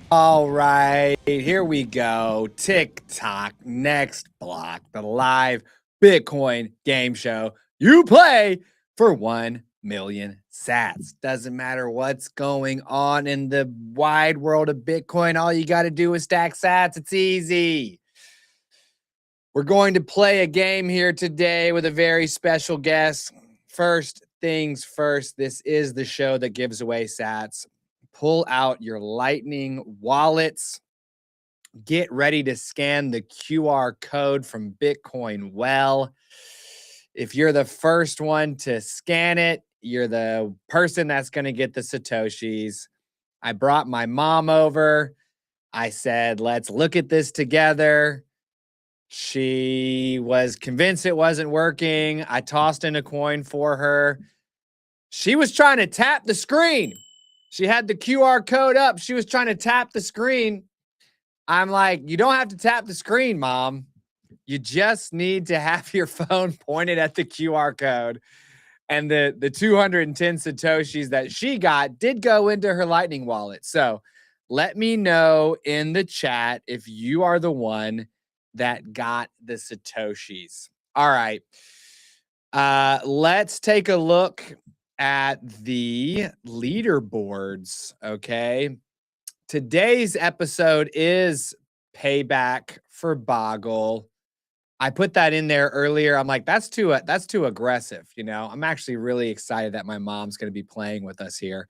All right, here we go. Tick Tock Next Block, the live Bitcoin game show. You play for 1 million sats. Doesn't matter what's going on in the wide world of Bitcoin. All you got to do is stack sats. It's easy. We're going to play a game here today with a very special guest. First things first, this is the show that gives away sats. Pull out your Lightning wallets. Get ready to scan the QR code from Bitcoin Well. If you're the first one to scan it, you're the person that's going to get the Satoshis. I brought my mom over. I said, let's look at this together. She was convinced it wasn't working. I tossed in a coin for her. She was trying to tap the screen. She had the QR code up. She was trying to tap the screen. I'm like, you don't have to tap the screen, Mom. You just need to have your phone pointed at the QR code. And the 210 Satoshis that she got did go into her Lightning wallet. So let me know in the chat if you are the one that got the Satoshis. All right. Let's take a look at the leaderboards. Okay. Today's episode is payback for Boggle. I put that in there earlier. I'm like, that's too aggressive. You know, I'm actually really excited that my mom's going to be playing with us here.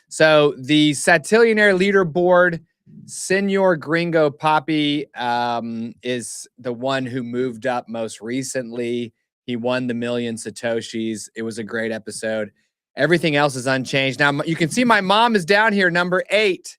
So the Satillionaire leaderboard, Senor Gringo Poppy is the one who moved up most recently. He won the million Satoshis. It was a great episode. Everything else is unchanged. Now you can see my mom is down here, number 8.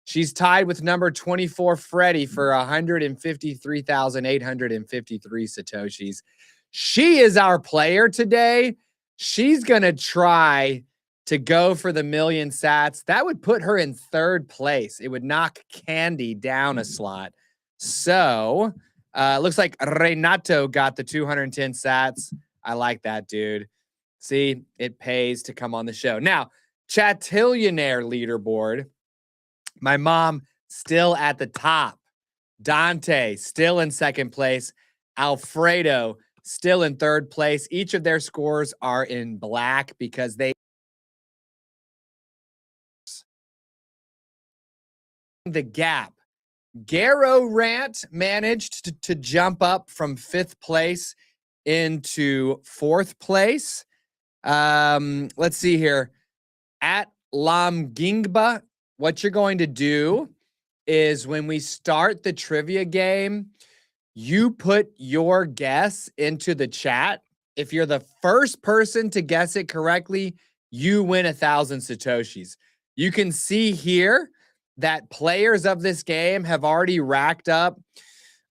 She's tied with number 24, Freddie, for 153,853 Satoshis. She is our player today. She's going to try to go for the million sats. That would put her in 3rd place. It would knock Candy down a slot. So looks like Renato got the 210 sats. I like that, dude. See, it pays to come on the show. Now, Chatillionaire leaderboard. My mom still at the top. Dante still in 2nd place. Alfredo still in 3rd place. Each of their scores are in black because they the gap. Garrow Rant managed to jump up from 5th place into 4th place. Let's see here. At Lamgingba, what you're going to do is when we start the trivia game, you put your guess into the chat. If you're the first person to guess it correctly, you win 1,000 Satoshis. You can see here that players of this game have already racked up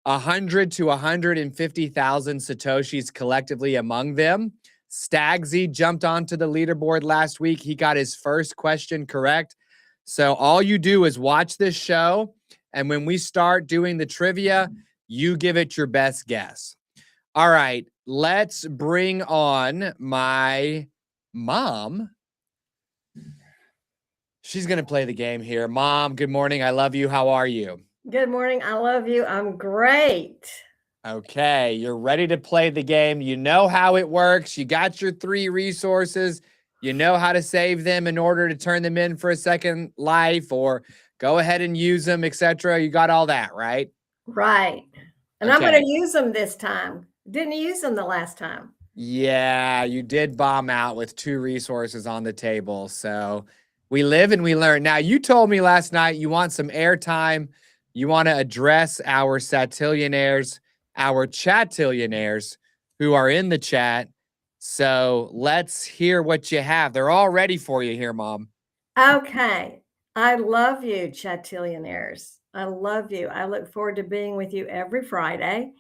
100 to 150,000 Satoshis collectively among them. Stagsy jumped onto the leaderboard last week. He got his first question correct. So all you do is watch this show, and when we start doing the trivia, you give it your best guess. All right, let's bring on my mom. She's going to play the game here. Mom, good morning. I love you. How are you? Good morning. I love you. I'm great. Okay, you're ready to play the game. You know how it works. You got your 3 resources. You know how to save them in order to turn them in for a second life or go ahead and use them, etc. You got all that, right? Right. And I'm going to use them this time. Didn't use them the last time. Yeah, you did bomb out with 2 resources on the table. So we live and we learn. Now, you told me last night you want some airtime. You want to address our Satillionaires, our Chatillionaires who are in the chat. So let's hear what you have. They're all ready for you here, Mom. Okay. I love you, Chatillionaires. I love you. I look forward to being with you every Friday.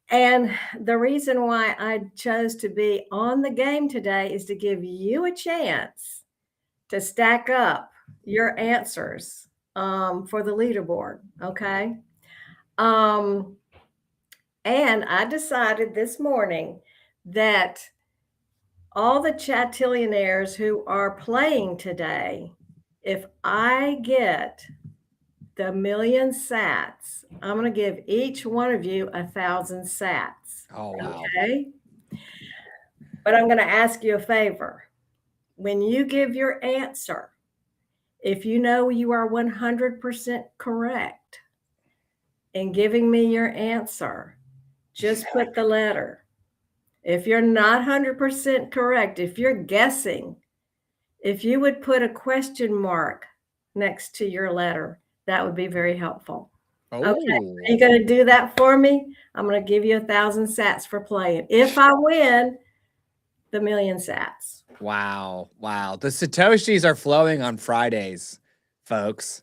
And the reason why I chose to be on the game today is to give you a chance to stack up your answers for the leaderboard. Okay. And I decided this morning that all the Chatillionaires who are playing today, if I get the million sats. I'm going to give each one of you 1,000 sats. Oh, wow. Okay. But I'm going to ask you a favor. When you give your answer, if you know you are 100% correct in giving me your answer, just put the letter. If you're not 100% correct, if you're guessing, if you would put a question mark next to your letter, that would be very helpful. Okay. Are you going to do that for me? I'm going to give you 1,000 sats for playing. If I win, the million sats. Wow. Wow. The Satoshis are flowing on Fridays, folks.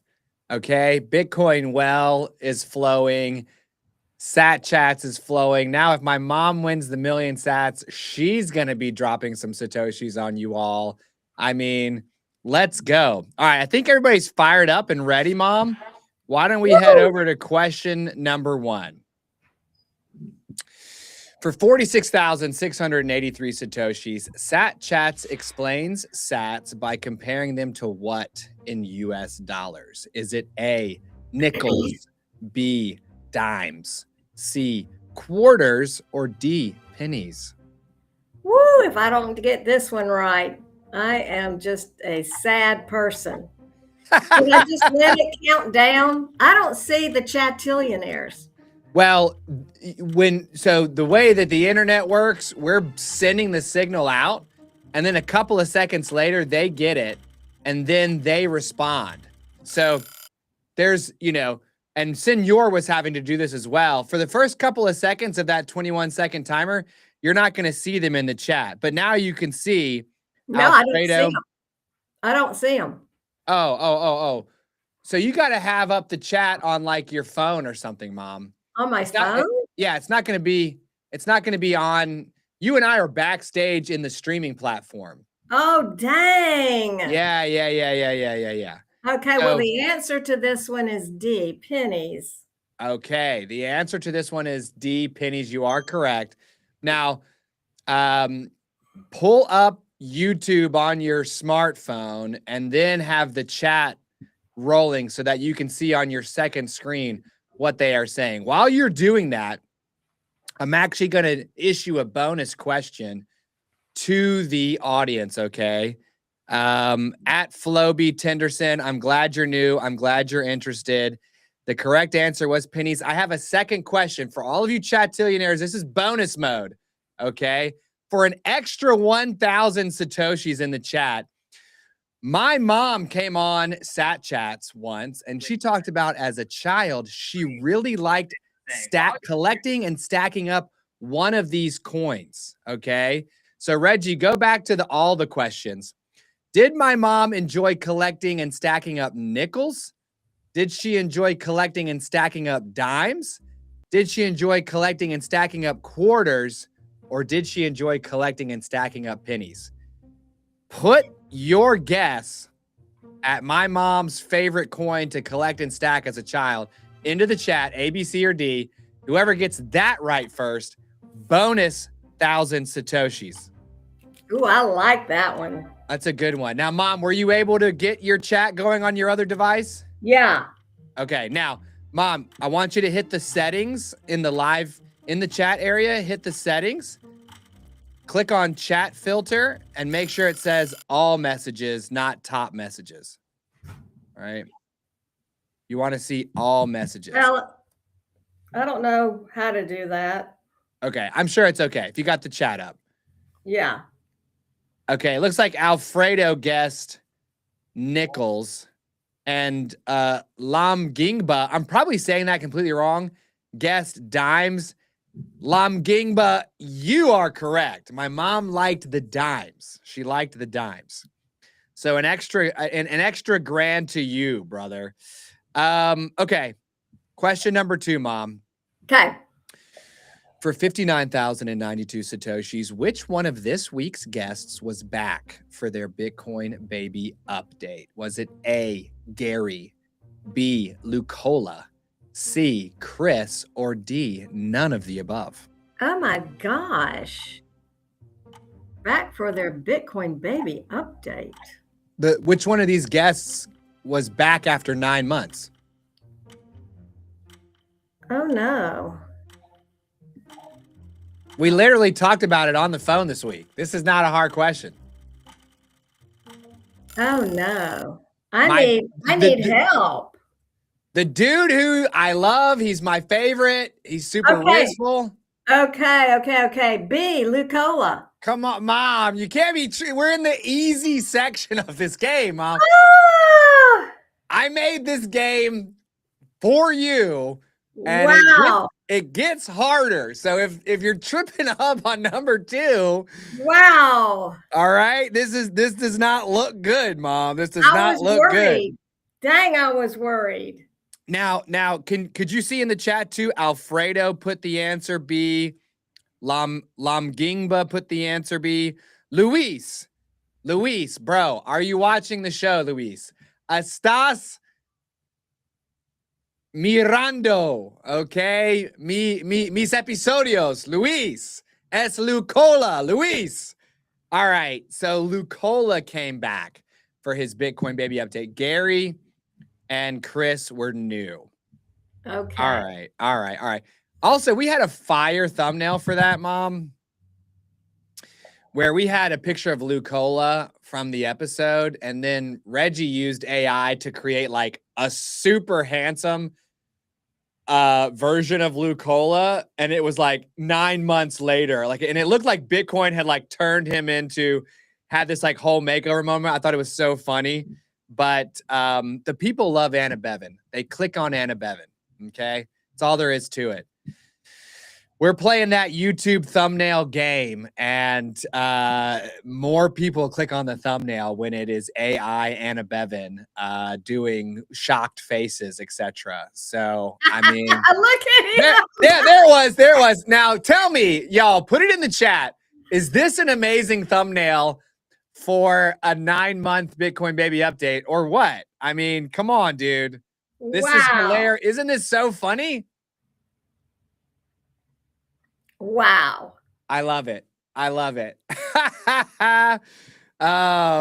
Okay. Bitcoin well is flowing. Sat chats is flowing. Now, if my mom wins the million sats, she's going to be dropping some Satoshis on you all. I mean, let's go. All right. I think everybody's fired up and ready, Mom. Why don't we head over to question number 1? For 46,683 Satoshis, Sat Chats explains sats by comparing them to what in US dollars? Is it A, nickels, B, dimes, C, quarters, or D, pennies? Woo, if I don't get this one right, I am just a sad person. Did I just let it count down? I don't see the chatillionaires. Well, so the way that the internet works, we're sending the signal out, and then a couple of seconds later, they get it, and then they respond. So there's, and Senor was having to do this as well. For the first couple of seconds of that 21-second timer, you're not going to see them in the chat. But now you can see No, Alfredo. I don't see them. I don't see them. Oh. So you got to have up the chat on like your phone or something, Mom. On my phone? It's not going to be on. You and I are backstage in the streaming platform. Oh, dang. Yeah. Okay, well, the answer to this one is D, pennies. Okay, the answer to this one is D, pennies. You are correct. Now, pull up YouTube on your smartphone and then have the chat rolling so that you can see on your second screen what they are saying. While you're doing that, I'm actually going to issue a bonus question to the audience, okay? At Floby Tenderson, I'm glad you're new. I'm glad you're interested. The correct answer was pennies. I have a second question for all of you chatillionaires. This is bonus mode, okay? For an extra 1,000 Satoshis in the chat, my mom came on Sat Chats once, and she talked about as a child, she really liked collecting and stacking up one of these coins, okay? So, Reggie, go back to all the questions. Did my mom enjoy collecting and stacking up nickels? Did she enjoy collecting and stacking up dimes? Did she enjoy collecting and stacking up quarters? Or did she enjoy collecting and stacking up pennies? Put your guess at my mom's favorite coin to collect and stack as a child into the chat, A, B, C, or D. Whoever gets that right first, bonus 1,000 Satoshis. Ooh, I like that one. That's a good one. Now, Mom, were you able to get your chat going on your other device? Yeah. Okay. Now, Mom, I want you to hit the settings in the chat area. Hit the settings. Click on chat filter and make sure it says all messages, not top messages. All right. You want to see all messages. Well, I don't know how to do that. Okay. I'm sure it's okay if you got the chat up. Yeah. Okay. It looks like Alfredo guessed nickels and Lam Gingba, I'm probably saying that completely wrong, guessed dimes. Lam Gingba, you are correct. My mom liked the dimes. She liked the dimes. So an extra grand to you, brother. Okay. Question number 2, Mom. Okay. For 59,092 Satoshis, which one of this week's guests was back for their Bitcoin baby update? Was it A, Gary, B, Lucola, C, Chris, or D, none of the above? Oh my gosh. Back for their Bitcoin baby update. Which one of these guests was back after 9 months? Oh no. We literally talked about it on the phone this week. This is not a hard question. Oh no. I My need help. the dude who I love, he's my favorite. He's super Okay. wistful. Okay. B, Lucola. Come on, Mom. You can't be. We're in the easy section of this game, Mom. Ah! I made this game for you, and Wow. it gets harder. So if you're tripping up on number 2, Wow. all right, this does not look good, Mom. This does not look good. Dang, I was worried. Now, could you see in the chat too? Alfredo put the answer B. Lamgingba put the answer B. Luis, bro, are you watching the show, Luis? Estás mirando, okay? Mis episodios, Luis. Es Lucola, Luis. All right, so Lucola came back for his Bitcoin baby update. Gary and Chris were new. Okay. All right. Also, we had a fire thumbnail for that, Mom, where we had a picture of Lucola from the episode, and then Reggie used AI to create like a super handsome version of Lucola, and it was like 9 months later, like, and it looked like Bitcoin had like turned him into, had this like whole makeover moment. I thought it was so funny, but the people love Anna Bevan. They click on Anna Bevan. Okay, that's all there is to it. We're playing that YouTube thumbnail game, and more people click on the thumbnail when it is AI Anna Bevan doing shocked faces, etc. So, I mean, Look at him. there was. Now, tell me, y'all, put it in the chat. Is this an amazing thumbnail for a 9-month Bitcoin baby update, or what? I mean, come on, dude. This is hilarious. Isn't this so funny? Wow. I love it. Oh,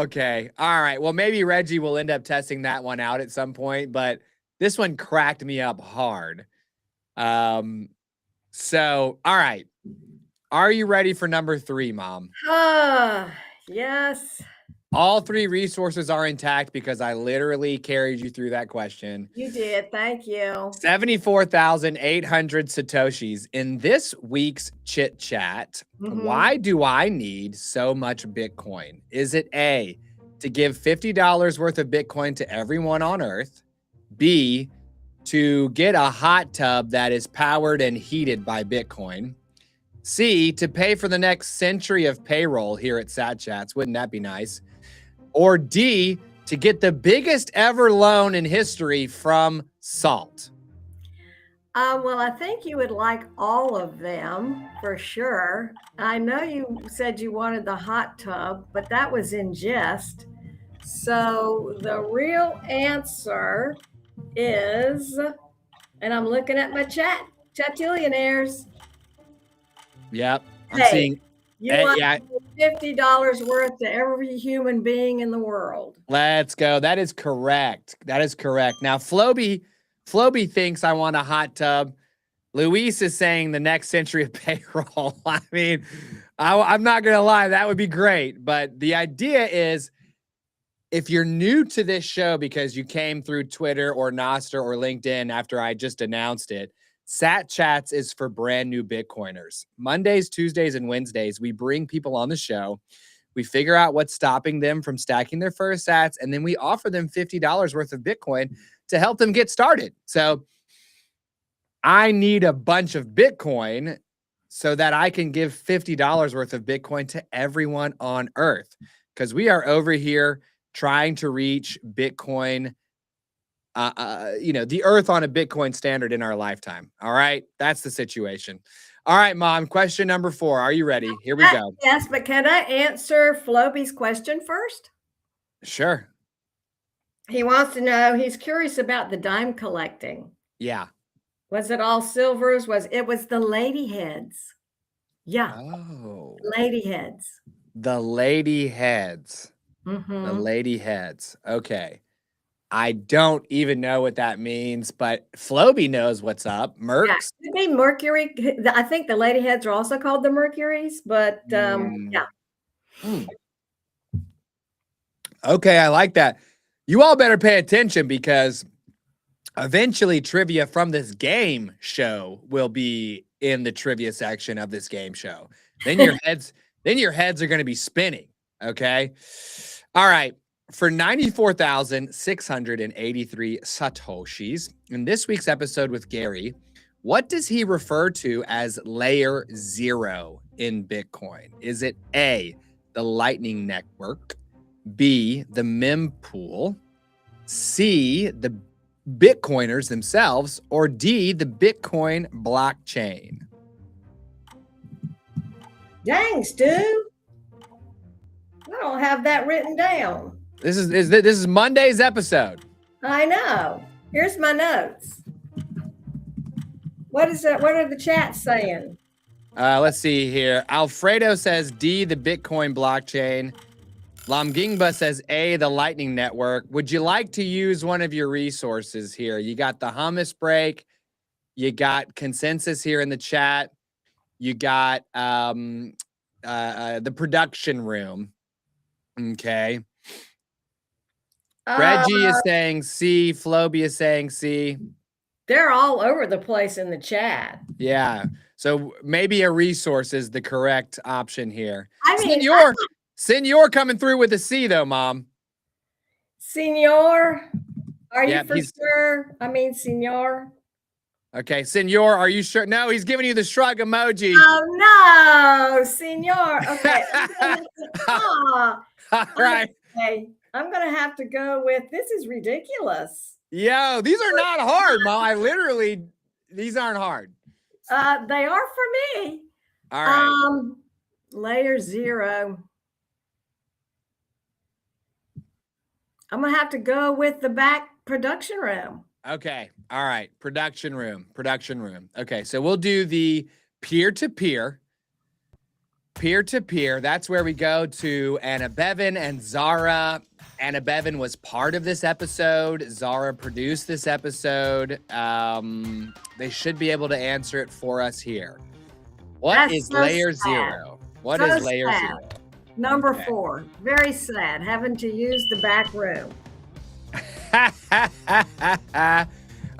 okay. All right. Well, maybe Reggie will end up testing that one out at some point, but this one cracked me up hard. So, all right. Are you ready for number 3, Mom? Yes. All 3 resources are intact because I literally carried you through that question. You did. Thank you. 74,800 Satoshis. In this week's chit chat, why do I need so much Bitcoin? Is it A, to give $50 worth of Bitcoin to everyone on Earth? B, to get a hot tub that is powered and heated by Bitcoin? C, to pay for the next century of payroll here at Sat Chats? Wouldn't that be nice? Or D, to get the biggest ever loan in history from Salt? Well, I think you would like all of them for sure. I know you said you wanted the hot tub, but that was in jest. So the real answer is, and I'm looking at my chatillionaires. Yep, I'm seeing. You want $50 worth to every human being in the world. Let's go. That is correct. Now, Floby thinks I want a hot tub. Luis is saying the next century of payroll. I mean, I'm not going to lie. That would be great. But the idea is, if you're new to this show because you came through Twitter or Nostr or LinkedIn after I just announced it, Sat Chats is for brand new Bitcoiners. Mondays, Tuesdays, and Wednesdays, we bring people on the show. We figure out what's stopping them from stacking their first sats, and then we offer them $50 worth of Bitcoin to help them get started. So I need a bunch of Bitcoin so that I can give $50 worth of Bitcoin to everyone on Earth, because we are over here trying to reach Bitcoin, the Earth on a Bitcoin standard in our lifetime. All right. That's the situation. All right, Mom. Question number 4. Are you ready? Here we go. Yes, but can I answer Floby's question first? Sure. He wants to know, he's curious about the dime collecting. Yeah. Was it all silvers? It was the lady heads. Yeah. Oh. Lady heads. The lady heads. Mm-hmm. The lady heads. Okay. I don't even know what that means, but Floby knows what's up. Yeah, Mercs. could be Mercury. I think the ladyheads are also called the Mercuries, but yeah. Mm. Okay, I like that. You all better pay attention because eventually trivia from this game show will be in the trivia section of this game show. Then your heads are going to be spinning, okay? All right. For 94,683 satoshis in this week's episode with Gary, what does he refer to as layer 0 in Bitcoin? Is it A, the Lightning Network, B, the mempool, C, the Bitcoiners themselves, or D, the Bitcoin blockchain? Dang, Stu. I don't have that written down. This is Monday's episode. I know. Here's my notes. What is that? What are the chats saying? Let's see here. Alfredo says D, the Bitcoin blockchain. Lamgingba says A, the Lightning Network. Would you like to use one of your resources here? You got the hummus break. You got consensus here in the chat. You got the production room. Okay. Reggie is saying C. Floby is saying C. They're all over the place in the chat. Yeah. So maybe a resource is the correct option here. I mean, Senor coming through with a C though, Mom. Senor, are you for sure? I mean, Senor. Okay, Senor, are you sure? No, he's giving you the shrug emoji. Oh no, Senor. Okay. All right. Okay. I'm gonna have to go with this is ridiculous. Yo, these are not hard, Mom. These aren't hard. They are for me. All right. Layer 0. I'm gonna have to go with the back production room. Okay. All right. Production room. Okay. So we'll do the peer-to-peer. That's where we go to Anna Bevan and Zara. Anna Bevan was part of this episode. Zara produced this episode. They should be able to answer it for us here. What is layer 0? What is layer 0? Number 4. Very sad having to use the back room.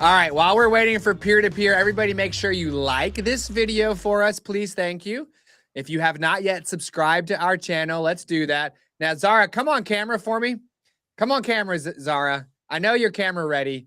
All right, while we're waiting for peer-to-peer, everybody make sure you like this video for us, please. Thank you. If you have not yet subscribed to our channel, let's do that. Now, Zara, come on camera for me. Come on camera, Zara. I know you're camera ready.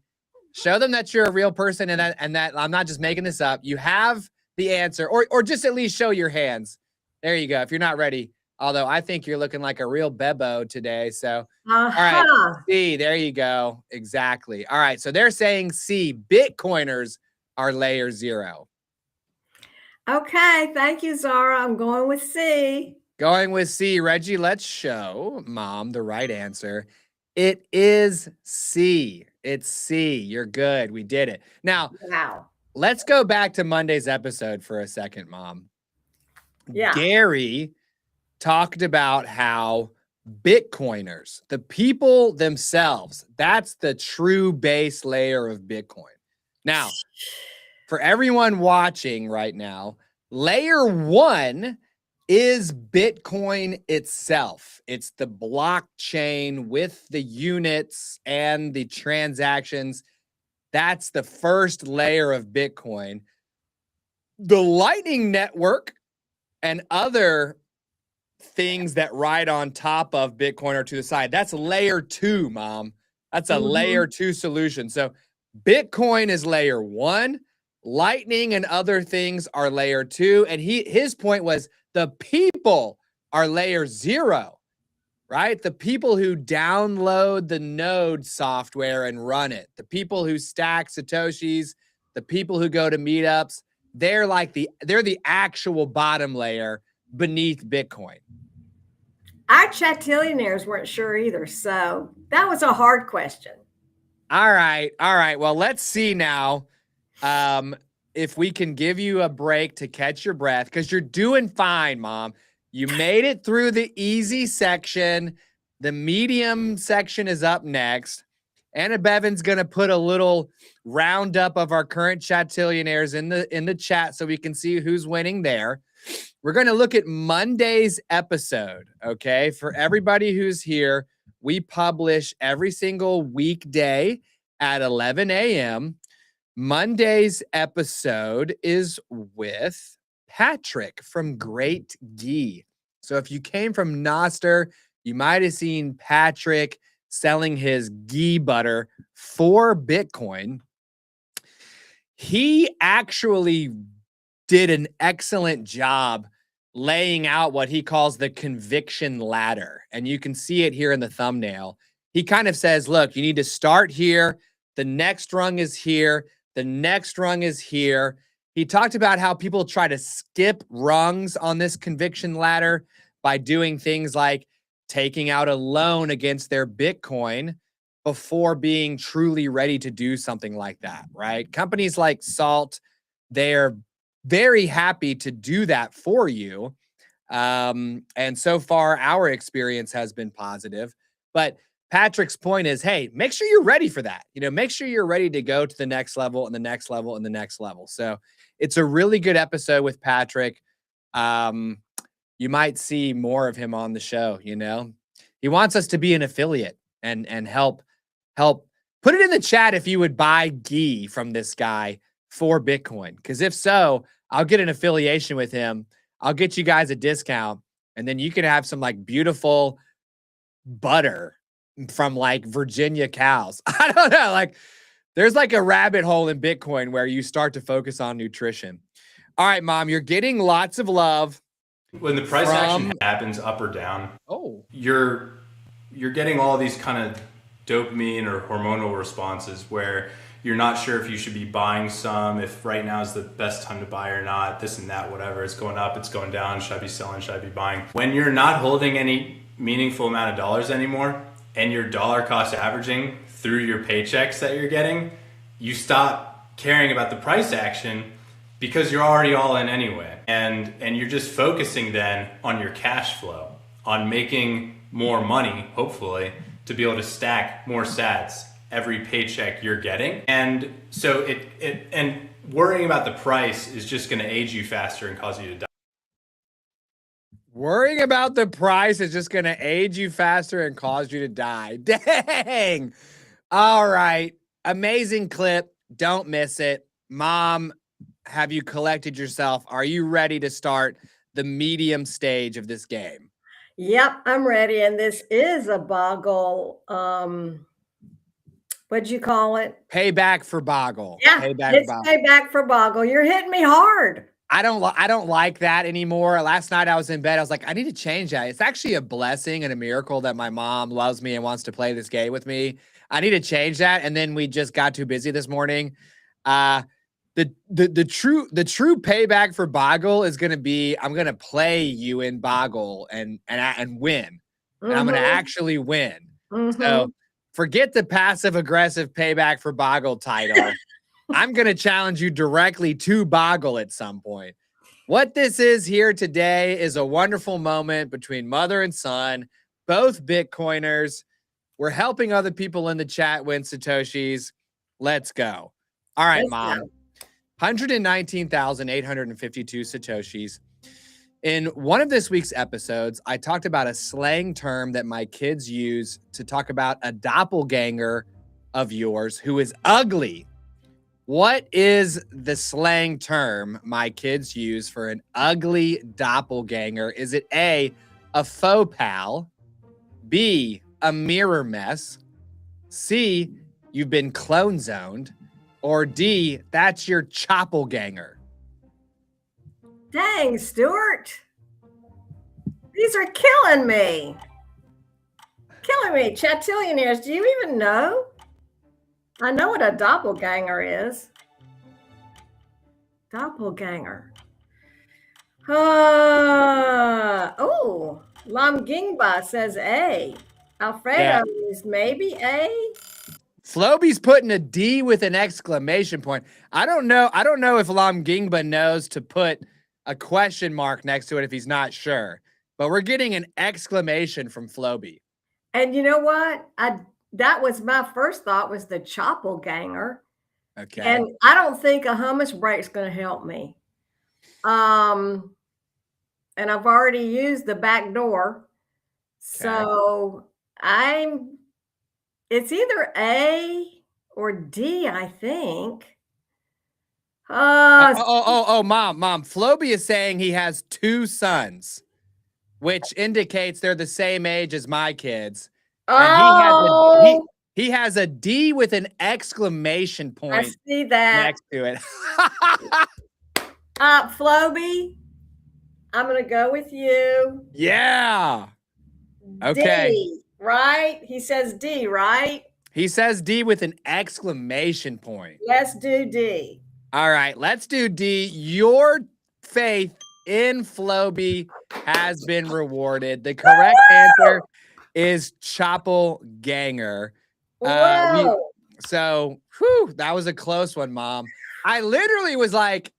Show them that you're a real person and that I'm not just making this up. You have the answer, or just at least show your hands. There you go. If you're not ready, although I think you're looking like a real bebo today. So, all right, C, there you go. Exactly. All right. So they're saying C, Bitcoiners are layer 0. Okay. Thank you, Zara. I'm going with C. Going with C. Reggie, let's show Mom the right answer. It is C. It's C. You're good. We did it. Now, wow. Let's go back to Monday's episode for a second, Mom. Yeah. Gary talked about how Bitcoiners, the people themselves, that's the true base layer of Bitcoin. Now, for everyone watching right now, layer 1 is Bitcoin itself. It's the blockchain with the units and the transactions. That's the first layer of Bitcoin. The Lightning Network and other things that ride on top of Bitcoin or to the side, that's layer 2, Mom. That's a layer 2 solution. So Bitcoin is layer 1. Lightning and other things are layer 2. And his point was the people are layer 0, right? The people who download the node software and run it, the people who stack Satoshis, the people who go to meetups, they're the actual bottom layer beneath Bitcoin. Our chatillionaires weren't sure either. So that was a hard question. All right. Well, let's see now if we can give you a break to catch your breath, because you're doing fine, Mom. You made it through the easy section. The medium section is up next. Anna Bevan's going to put a little roundup of our current Chatillionaires in the chat so we can see who's winning there. We're going to look at Monday's episode, okay? For everybody who's here, we publish every single weekday at 11 a.m. Monday's episode is with Patrick from Great Ghee. So if you came from Noster, you might have seen Patrick selling his ghee butter for Bitcoin. He actually did an excellent job laying out what he calls the conviction ladder. And you can see it here in the thumbnail. He kind of says, look, you need to start here. The next rung is here. The next rung is here. He talked about how people try to skip rungs on this conviction ladder by doing things like taking out a loan against their Bitcoin before being truly ready to do something like that, right? Companies like Salt, they're very happy to do that for you. And so far, our experience has been positive. But Patrick's point is, hey, make sure you're ready for that. Make sure you're ready to go to the next level and the next level and the next level. So it's a really good episode with Patrick. You might see more of him on the show. He wants us to be an affiliate and help put it in the chat if you would buy ghee from this guy for Bitcoin. Because if so, I'll get an affiliation with him. I'll get you guys a discount, and then you can have some like beautiful butter from like Virginia cows. I don't know. Like there's like a rabbit hole in Bitcoin where you start to focus on nutrition. All right, Mom, you're getting lots of love. When the price action happens up or down, you're getting all these kind of dopamine or hormonal responses where you're not sure if you should be buying some, if right now is the best time to buy or not, this and that, whatever. It's going up, it's going down, should I be selling, should I be buying? When you're not holding any meaningful amount of dollars anymore and you're dollar cost averaging through your paychecks that you're getting, you stop caring about the price action because you're already all in anyway. And you're just focusing then on your cash flow, on making more money, hopefully, to be able to stack more sats every paycheck you're getting. And so and worrying about the price is just going to age you faster and cause you to die. Worrying about the price is just going to age you faster and cause you to die. Dang. All right. Amazing clip. Don't miss it. Mom, have you collected yourself? Are you ready to start the medium stage of this game? Yep, I'm ready. And this is a Boggle. What'd you call it? Payback for Boggle. Yeah, payback for Boggle. You're hitting me hard. I don't like that anymore. Last night I was in bed. I was like, I need to change that. It's actually a blessing and a miracle that my mom loves me and wants to play this game with me. I need to change that. And then we just got too busy this morning. The true payback for Boggle is going to be, I'm going to play you in Boggle and win. And I'm going to actually win. So forget the passive aggressive payback for Boggle title. I'm going to challenge you directly to Boggle at some point. What this is here today is a wonderful moment between mother and son, both Bitcoiners. We're helping other people in the chat win Satoshis. Let's go. All right, Mom. 119,852 Satoshis. In one of this week's episodes, I talked about a slang term that my kids use to talk about a doppelganger of yours who is ugly. What is the slang term my kids use for an ugly doppelganger? Is it A, a faux pal, B, a mirror mess, C, you've been clone zoned, or D, that's your choppelganger? Dang, Stuart. These are killing me. Chatillionaires, do you even know? I know what a doppelganger is. Doppelganger. Lam Gingba says A. Alfredo is maybe A. Floby's putting a D with an exclamation point. I don't know if Lam Gingba knows to put a question mark next to it if he's not sure. But we're getting an exclamation from Floby. And you know what? that was my first thought, was the Choppelganger. Okay. And I don't think a hummus break's going to help me. And I've already used the back door. So it's either A or D, I think. Mom. Floby is saying he has 2 sons, which indicates they're the same age as my kids. And he has a D with an exclamation point. I see that next to it. Floby, I'm going to go with you. Yeah. Okay. D, right? He says D, right? He says D with an exclamation point. Let's do D. All right, let's do D. Your faith in Floby has been rewarded. The correct answer is Choppelganger. That was a close one, Mom. I literally was like,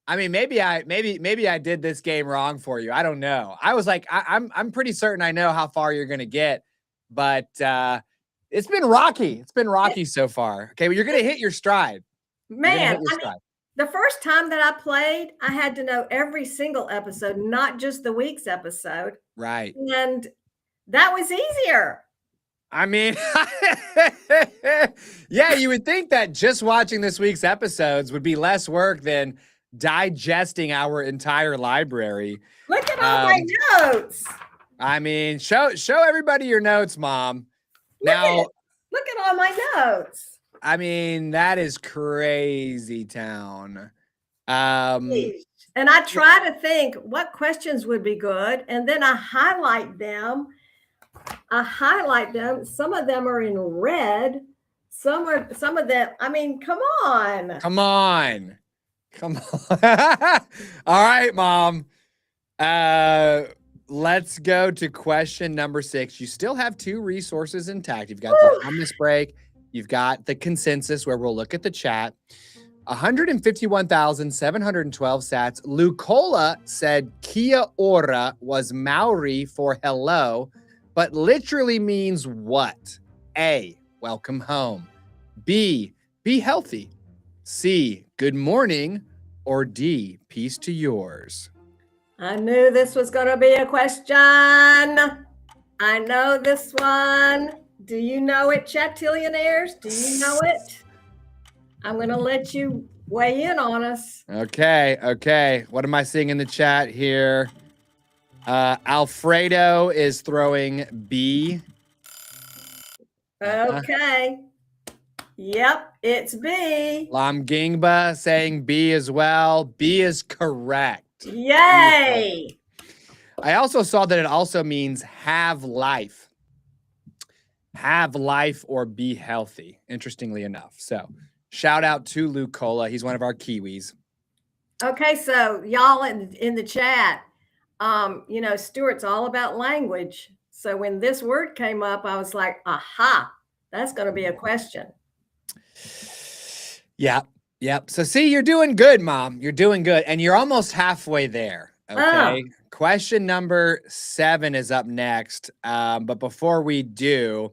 I mean, maybe I did this game wrong for you. I don't know. I was like, I'm pretty certain I know how far you're gonna get, but it's been rocky. It's been rocky so far. Okay, well, you're gonna hit your stride. Man, the first time that I played, I had to know every single episode, not just the week's episode. Right. And that was easier. I mean, yeah, you would think that just watching this week's episodes would be less work than digesting our entire library. Look at all my notes. I mean, show everybody your notes, Mom. Look at all my notes. I mean, that is crazy town. And I try to think what questions would be good, and then I highlight them. Some of them are in red. Some of them. I mean, come on. All right, Mom. Let's go to question number 6. You still have 2 resources intact. You've got the hummus break. You've got the consensus, where we'll look at the chat. 151,712 sats. Lucola said Kia ora was Maori for hello, but literally means what? A, welcome home. B, be healthy. C, good morning. Or D, peace to yours. I knew this was going to be a question. I know this one. Do you know it, Chatillionaires? Do you know it? I'm going to let you weigh in on us. Okay. What am I seeing in the chat here? Alfredo is throwing B. Okay. Yep, it's B. Lamgingba saying B as well. B is correct. Yay! I also saw that it also means have life. Have life or be healthy, interestingly enough. So shout out to Lucola. He's one of our Kiwis. Okay, so y'all in the chat, Stuart's all about language. So when this word came up, I was like, aha, that's going to be a question. Yep. So see, you're doing good, Mom. You're doing good. And you're almost halfway there. Okay. Question number 7 is up next. But before we do,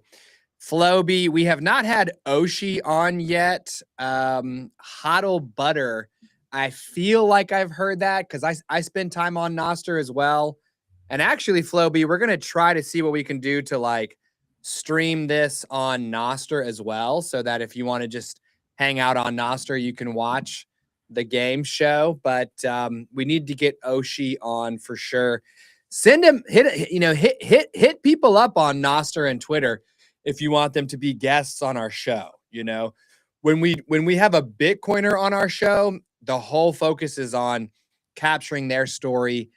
Floby, we have not had Oshi on yet. Hodl Butter. I feel like I've heard that because I spend time on Nostr as well. And actually, Floby, we're going to try to see what we can do to like stream this on Nostr as well, so that if you want to just hang out on Nostr, you can watch the game show. But we need to get Oshi on for sure. Send him, hit people up on Nostr and Twitter if you want them to be guests on our show. When we have a Bitcoiner on our show, the whole focus is on capturing their story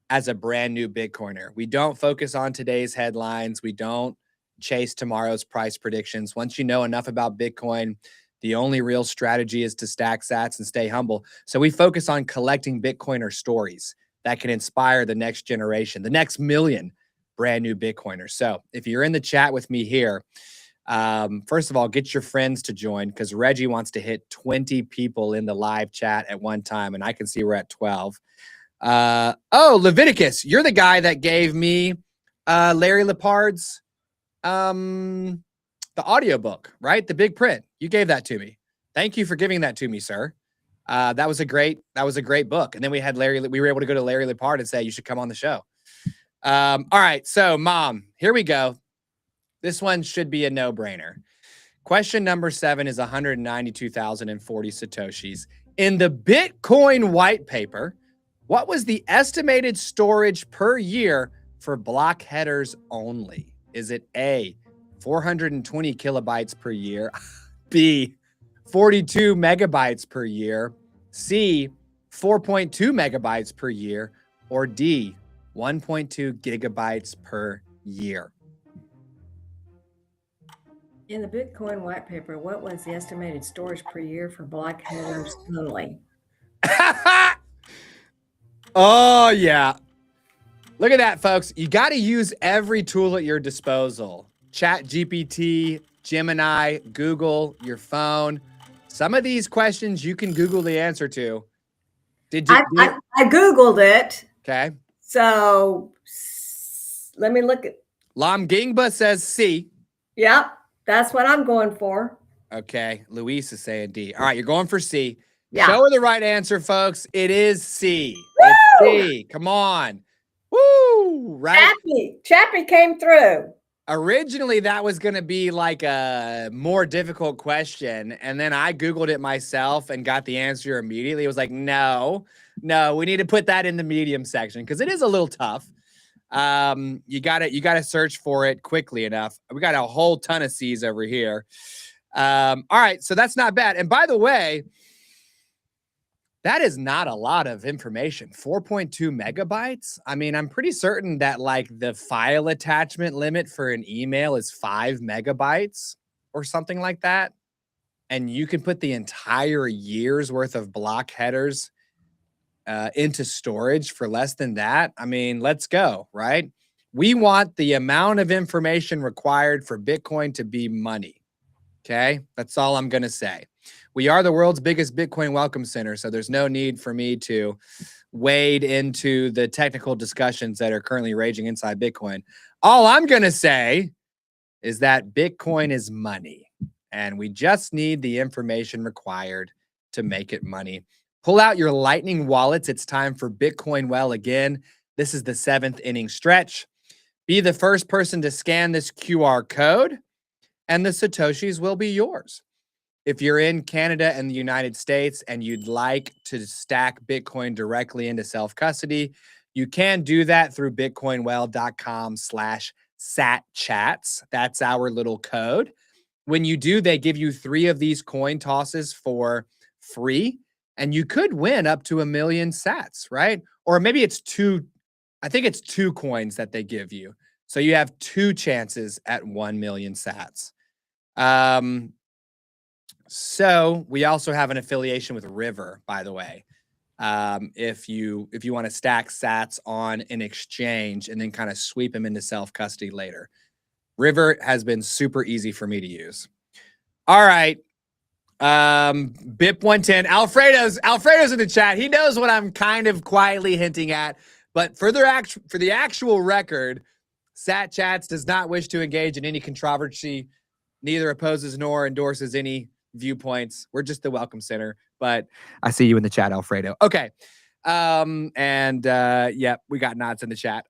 as a brand new Bitcoiner. We don't focus on today's headlines. We don't chase tomorrow's price predictions. Once you know enough about Bitcoin, the only real strategy is to stack sats and stay humble. So we focus on collecting Bitcoiner stories that can inspire the next generation, the next million brand new Bitcoiners. So if you're in the chat with me here, first of all, get your friends to join, because Reggie wants to hit 20 people in the live chat at one time, and I can see we're at 12. Leviticus, you're the guy that gave me Larry Lepard's the audiobook, right? The big print. You gave that to me. Thank you for giving that to me, sir. That was a great book. And then we were able to go to Larry Lepard and say, you should come on the show. All right. So Mom, here we go. This one should be a no-brainer. Question number 7 is 192,040 Satoshis. In the Bitcoin white paper, what was the estimated storage per year for block headers only? Is it A, 420 kilobytes per year, B, 42 megabytes per year, C, 4.2 megabytes per year, or D, 1.2 gigabytes per year? In the Bitcoin white paper, what was the estimated storage per year for block headers only? Oh, yeah. Look at that, folks. You got to use every tool at your disposal. Chat GPT, Gemini, Google, your phone. Some of these questions you can Google the answer to. Did you? I Googled it. Okay. So let me look at. Lam Gingba says C. Yep. That's what I'm going for. Okay. Luis is saying D. All right. You're going for C. Yeah. Show her the right answer, folks. It is C. Woo! It's C. Come on. Woo! Right. Chappie came through. Originally, that was going to be like a more difficult question. And then I Googled it myself and got the answer immediately. It was like, no, we need to put that in the medium section because it is a little tough. You got to search for it quickly enough. We got a whole ton of C's over here. All right. So that's not bad. And by the way, that is not a lot of information. 4.2 megabytes. I mean, I'm pretty certain that like the file attachment limit for an email is 5 megabytes or something like that. And you can put the entire year's worth of block headers into storage for less than that. I mean, let's go, right? We want the amount of information required for Bitcoin to be money. Okay. That's all I'm going to say. We are the world's biggest Bitcoin welcome center, so there's no need for me to wade into the technical discussions that are currently raging inside Bitcoin. All I'm going to say is that Bitcoin is money, and we just need the information required to make it money. Pull out your Lightning wallets. It's time for Bitcoin Well again. This is the 7th inning stretch. Be the first person to scan this QR code, and the Satoshis will be yours. If you're in Canada and the United States and you'd like to stack Bitcoin directly into self-custody, you can do that through bitcoinwell.com/satchats. That's our little code. When you do, they give you 3 of these coin tosses for free, and you could win up to 1 million sats, right? Or maybe it's 2. I think it's 2 coins that they give you. So you have 2 chances at 1 million sats. So we also have an affiliation with River, by the way. If you want to stack sats on an exchange and then kind of sweep them into self-custody later. River has been super easy for me to use. All right. BIP 110. Alfredo's in the chat. He knows what I'm kind of quietly hinting at. But for the actual record, Sat Chats does not wish to engage in any controversy, neither opposes nor endorses any viewpoints. We're just the welcome center, but I see you in the chat, Alfredo. Okay. Yeah, we got nods in the chat.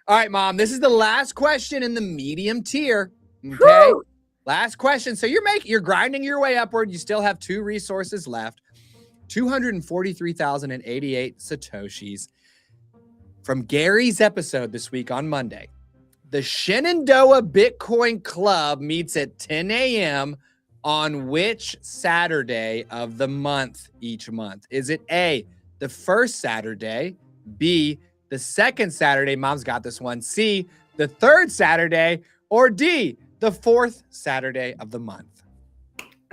All right, Mom, this is the last question in the medium tier. Okay. Woo! Last question. So you're grinding your way upward. You still have 2 resources left. 243,088 Satoshis. From Gary's episode this week on Monday, the Shenandoah Bitcoin Club meets at 10 a.m. on which Saturday of the month each month? Is it A, the first Saturday, B, the second Saturday, Mom's got this one, C, the third Saturday, or D, the fourth Saturday of the month?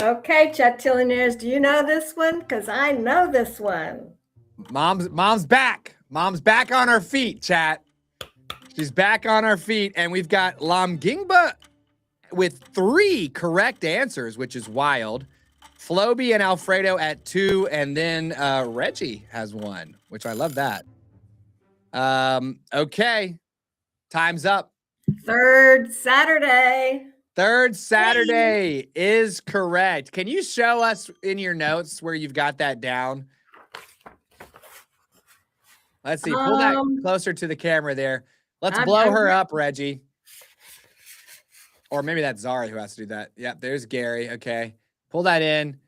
Okay, Chatillionaires, do you know this one? Because I know this one. Mom's back. Mom's back on her feet, chat. She's back on her feet, and we've got Lam Gingba with 3 correct answers, which is wild. Floby and Alfredo at 2, and then Reggie has 1, which I love that. Okay, time's up. Third Saturday. Third Saturday is correct. Can you show us in your notes where you've got that down? Let's see. Pull that closer to the camera there. Let's blow her up, Reggie. Or maybe that's Zara who has to do that. Yep, there's Gary. Okay. Pull that in.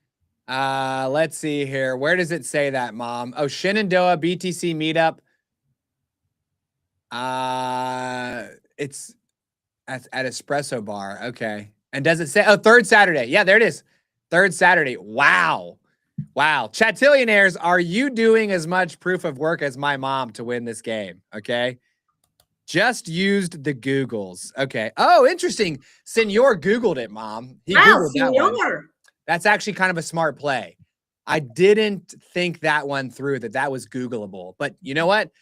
Let's see here. Where does it say that, Mom? Oh, Shenandoah BTC meetup. It's at Espresso Bar. Okay. And does it say, oh, third Saturday? Yeah, there it is. Third Saturday. Wow. Wow. Chatillionaires, are you doing as much proof of work as my mom to win this game? Okay. Just used the Googles. Okay. Oh, interesting. Senor Googled it, Mom. He Googled that one. That's actually kind of a smart play. I didn't think that one through, that was Googleable. But you know what?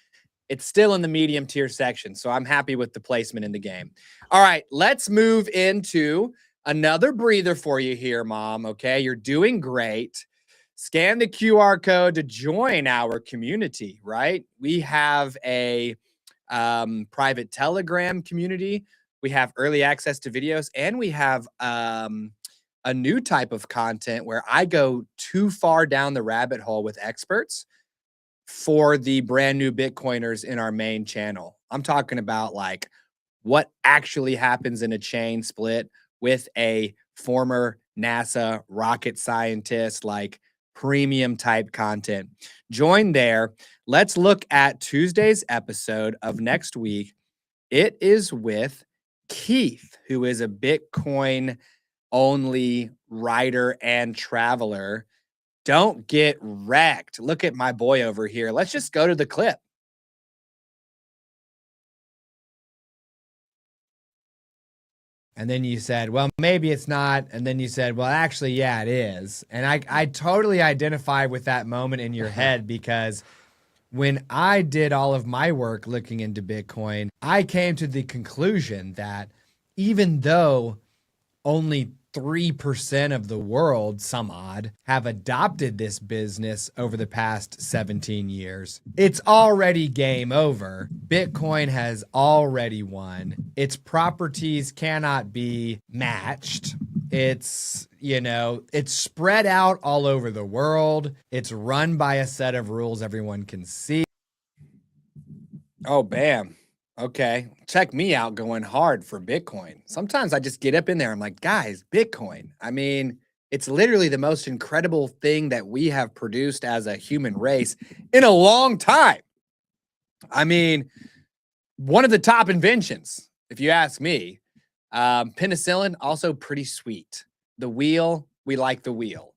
It's still in the medium tier section, so I'm happy with the placement in the game. All right, let's move into another breather for you here, Mom. Okay, you're doing great. Scan the QR code to join our community, right? We have a private Telegram community. We have early access to videos, and we have a new type of content where I go too far down the rabbit hole with experts for the brand new Bitcoiners in our main channel. I'm talking about like what actually happens in a chain split with a former NASA rocket scientist, like premium type content. Join there. Let's look at Tuesday's episode of next week. It is with Keith, who is a Bitcoin only writer and traveler. Don't get wrecked. Look at my boy over here. Let's just go to the clip. And then you said, well, maybe it's not. And then you said, well, actually, yeah, it is. And I totally identify with that moment in your head, because when I did all of my work looking into Bitcoin, I came to the conclusion that even though only 3% of the world, some odd, have adopted this business over the past 17 years, it's already game over. Bitcoin has already won. Its properties cannot be matched. It's, you know, it's spread out all over the world. It's run by a set of rules everyone can see. Oh, bam. Okay, check me out going hard for Bitcoin. Sometimes I just get up in there. I'm like, guys, Bitcoin. I mean, it's literally the most incredible thing that we have produced as a human race in a long time. I mean, one of the top inventions, if you ask me. Penicillin, also pretty sweet. The wheel, we like the wheel.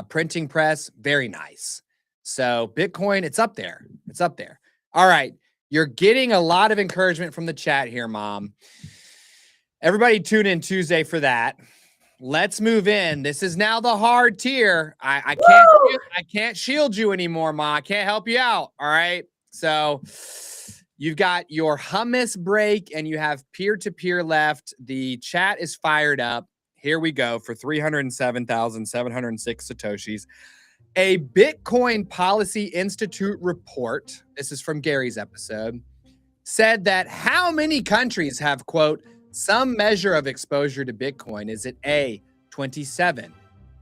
Printing press, very nice. So Bitcoin, it's up there. It's up there. All right. You're getting a lot of encouragement from the chat here, Mom. Everybody tune in Tuesday for that. Let's move in. This is now the hard tier. I can't shield you anymore, Mom. I can't help you out. All right. So you've got your hummus break and you have peer-to-peer left. The chat is fired up. Here we go for 307,706 Satoshis. A Bitcoin Policy Institute report, this is from Gary's episode, said that how many countries have, quote, some measure of exposure to Bitcoin? Is it A, 27,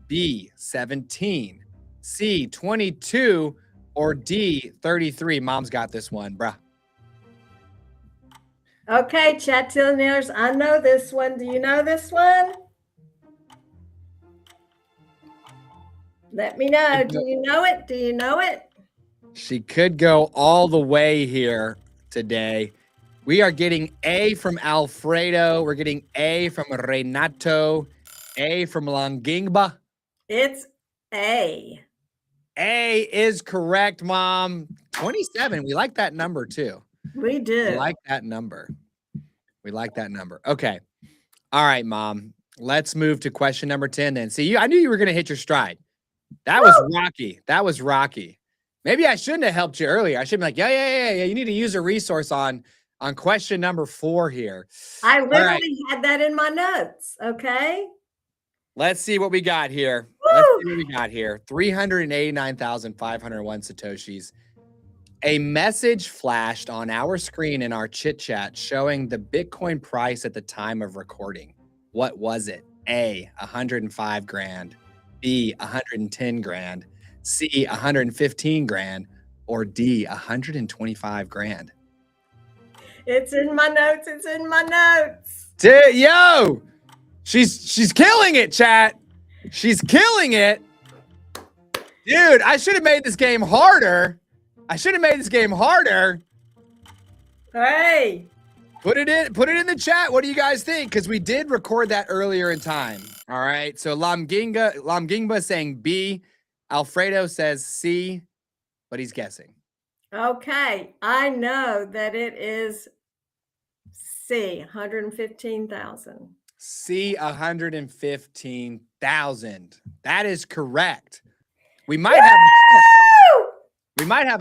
B, 17, C, 22, or D, 33? Mom's got this one, bruh. Okay, Chatillionaires, I know this one. Do you know this one? Let me know. Do you know it? Do you know it? She could go all the way here today. We are getting A from Alfredo. We're getting A from Renato. A from Langingba. It's A. A is correct, Mom. 27. We like that number too. We do. We like that number. We like that number. Okay. All right, Mom. Let's move to question number 10 then. See, I knew you were going to hit your stride. That was rocky. That was rocky. Maybe I shouldn't have helped you earlier. I should be like, yeah. You need to use a resource on question number 4 here. I literally had that in my notes. Okay. Let's see what we got here. Let's see what we got here. 389,501 Satoshis. A message flashed on our screen in our chit chat showing the Bitcoin price at the time of recording. What was it? A, 105 grand, B, 110 grand, C, 115 grand, or D, 125 grand? It's in my notes. It's in my notes. Yo, she's killing it, chat. She's killing it. Dude, I should have made this game harder. Hey. Put it in the chat. What do you guys think? Because we did record that earlier in time. All right. So Lamgingba saying B. Alfredo says C, but he's guessing. Okay. I know that it is C, 115,000. C, 115,000. That is correct. We might have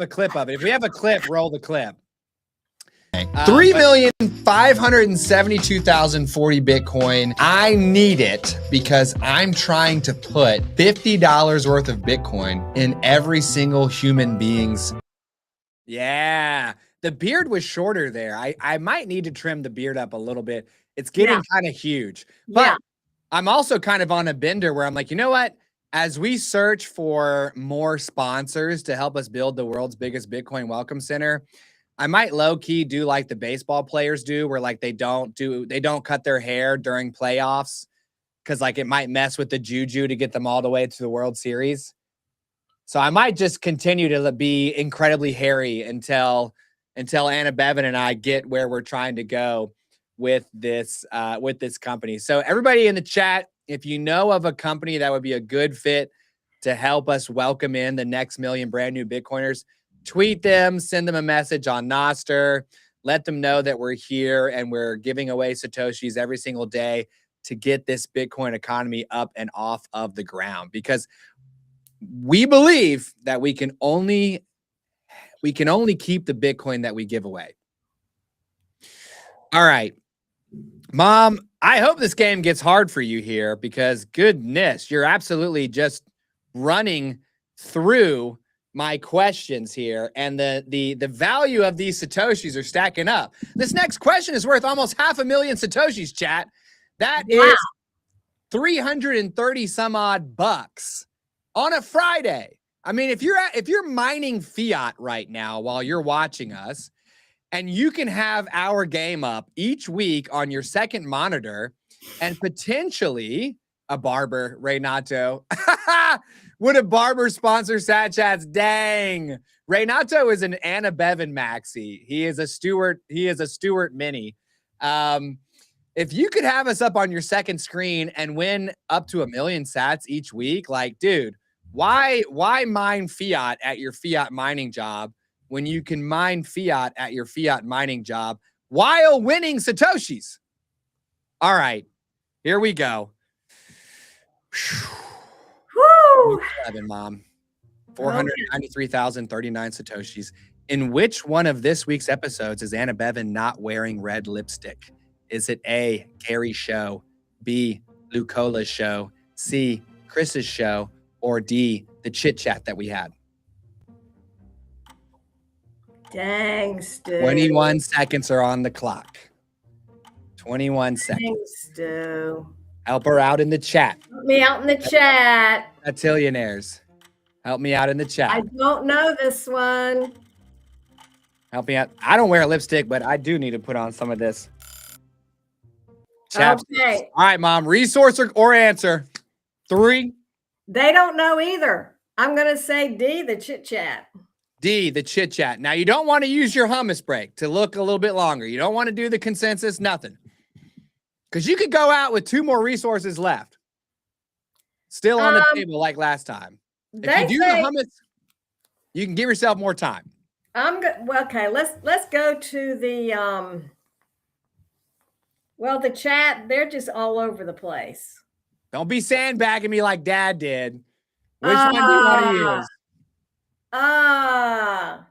a clip of it. If we have a clip, roll the clip. 3,572,040 Bitcoin. I need it because I'm trying to put $50 worth of Bitcoin in every single human being's. Yeah. The beard was shorter there. I might need to trim the beard up a little bit. It's getting kind of huge. But I'm also kind of on a bender where I'm like, you know what? As we search for more sponsors to help us build the world's biggest Bitcoin welcome center, I might low key do like the baseball players do, where like they don't cut their hair during playoffs because like it might mess with the juju to get them all the way to the World Series. So I might just continue to be incredibly hairy until Anna Bevan and I get where we're trying to go with this company. So everybody in the chat, if you know of a company that would be a good fit to help us welcome in the next million brand new Bitcoiners, tweet them, send them a message on Nostr, let them know that we're here and we're giving away Satoshis every single day to get this Bitcoin economy up and off of the ground, because we believe that we can only keep the Bitcoin that we give away. All right, Mom, I hope this game gets hard for you here, because goodness, you're absolutely just running through my questions here, and the value of these Satoshis are stacking up. This next question is worth almost 500,000 Satoshis, chat. That is 330 some odd bucks on a Friday. I mean, if you're mining fiat right now while you're watching us, and you can have our game up each week on your second monitor, and potentially a barber, Renato. Would a barber sponsor Sat Chats? Dang. Renato is an Anna Bevan maxi. He is a Stewart mini. If you could have us up on your second screen and win up to 1 million sats each week, like, dude, why mine fiat at your fiat mining job when you can mine fiat at your fiat mining job while winning Satoshis? All right, here we go. Woo! 7, Mom. 493,039 Satoshis. In which one of this week's episodes is Anna Bevan not wearing red lipstick? Is it A, Gary's show, B, Lucola's show, C, Chris's show, or D, the chit chat that we had? Dang, Stu. 21 seconds are on the clock. 21 seconds. Dang, Stu. Help her out in the chat. Help me out in the chat. Attillionaires. Help me out in the chat. I don't know this one. Help me out. I don't wear lipstick, but I do need to put on some of this. Chapsticks. Okay. All right, Mom. Resource or answer? 3. They don't know either. I'm going to say D, the chit chat. D, the chit chat. Now, you don't want to use your hummus break to look a little bit longer. You don't want to do the consensus, nothing. Because you could go out with 2 more resources left. Still on the table like last time. If you do the hummus, you can give yourself more time. I'm good. Well, okay, let's go to the the chat. They're just all over the place. Don't be sandbagging me like Dad did. Which one do you want to use? I'm